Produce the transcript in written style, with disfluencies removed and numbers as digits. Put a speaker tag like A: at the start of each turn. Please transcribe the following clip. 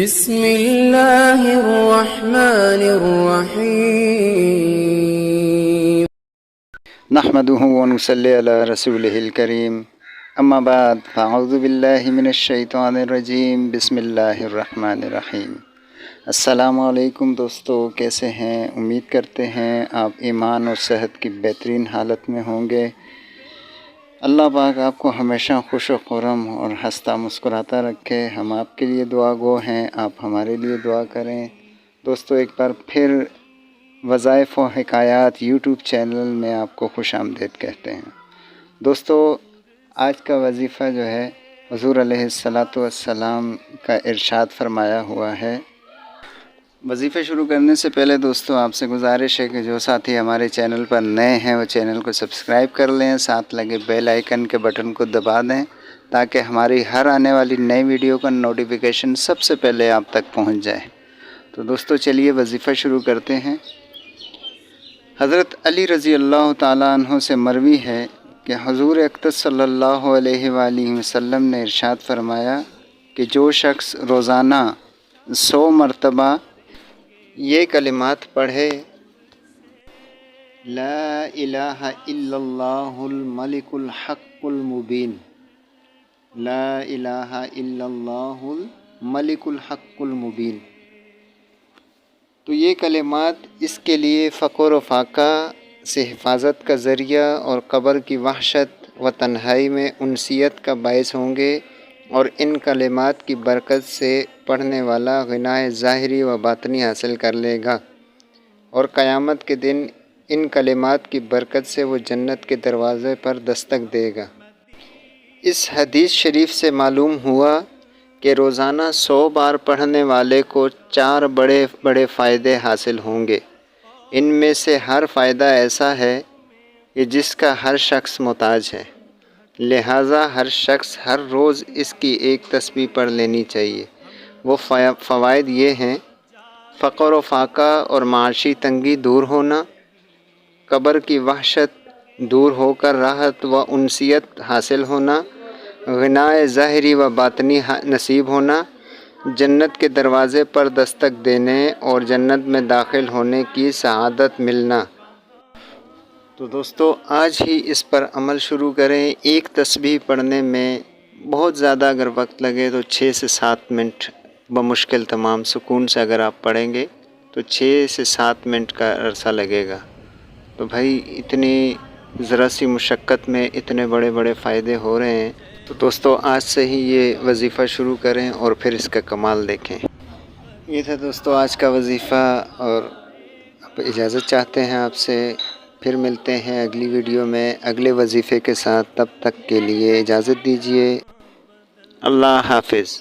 A: بسم اللہ الرحمن الرحیم
B: نحمده ونصلی علی رسولہ الکریم اما بعد فاعوذ باللہ من الشیطان الرجیم بسم اللہ الرحمن الرحیم۔ السلام علیکم دوستو، کیسے ہیں؟ امید کرتے ہیں آپ ایمان اور صحت کی بہترین حالت میں ہوں گے۔ اللہ پاک آپ کو ہمیشہ خوش و خرم اور ہنستا مسکراتا رکھے۔ ہم آپ کے لیے دعا گو ہیں، آپ ہمارے لیے دعا کریں۔ دوستو ایک بار پھر وظائف و حکایات یوٹیوب چینل میں آپ کو خوش آمدید کہتے ہیں۔ دوستو آج کا وظیفہ جو ہے حضور علیہ السلام کا ارشاد فرمایا ہوا ہے۔ وظیفہ شروع کرنے سے پہلے دوستو آپ سے گزارش ہے کہ جو ساتھی ہمارے چینل پر نئے ہیں وہ چینل کو سبسکرائب کر لیں، ساتھ لگے بیل آئیکن کے بٹن کو دبا دیں تاکہ ہماری ہر آنے والی نئی ویڈیو کا نوٹیفیکیشن سب سے پہلے آپ تک پہنچ جائے۔ تو دوستو چلیے وظیفہ شروع کرتے ہیں۔ حضرت علی رضی اللہ تعالیٰ عنہ سے مروی ہے کہ حضور اقدس صلی اللہ علیہ وآلہ وسلم نے ارشاد فرمایا کہ جو شخص روزانہ 100 مرتبہ یہ کلمات پڑھے، لا الہ الا اللہ الملک الحق المبین، لا الہ الا اللہ الملک الحق المبین، تو یہ کلمات اس کے لیے فقر و فاقہ سے حفاظت کا ذریعہ اور قبر کی وحشت و تنہائی میں انسیت کا باعث ہوں گے، اور ان کلمات کی برکت سے پڑھنے والا غنائے ظاہری و باطنی حاصل کر لے گا، اور قیامت کے دن ان کلمات کی برکت سے وہ جنت کے دروازے پر دستک دے گا۔ اس حدیث شریف سے معلوم ہوا کہ روزانہ 100 بار پڑھنے والے کو 4 بڑے بڑے فائدے حاصل ہوں گے۔ ان میں سے ہر فائدہ ایسا ہے کہ جس کا ہر شخص محتاج ہے، لہٰذا ہر شخص ہر روز اس کی ایک تسبیح پڑھ لینی چاہیے۔ وہ فوائد یہ ہیں: فقر و فاقہ اور معاشی تنگی دور ہونا، قبر کی وحشت دور ہو کر راحت و انسیت حاصل ہونا، غنائے ظاہری و باطنی نصیب ہونا، جنت کے دروازے پر دستک دینے اور جنت میں داخل ہونے کی سعادت ملنا۔ تو دوستو آج ہی اس پر عمل شروع کریں۔ ایک تسبیح پڑھنے میں بہت زیادہ اگر وقت لگے تو 6 سے 7 منٹ بمشکل تمام سکون سے اگر آپ پڑھیں گے تو 6 سے 7 منٹ کا عرصہ لگے گا۔ تو بھائی اتنی ذرا سی مشقت میں اتنے بڑے بڑے فائدے ہو رہے ہیں، تو دوستو آج سے ہی یہ وظیفہ شروع کریں اور پھر اس کا کمال دیکھیں۔ یہ تھا دوستو آج کا وظیفہ، اور اب اجازت چاہتے ہیں آپ سے۔ پھر ملتے ہیں اگلی ویڈیو میں اگلے وظیفے کے ساتھ، تب تک کے لیے اجازت دیجیے۔ اللہ حافظ۔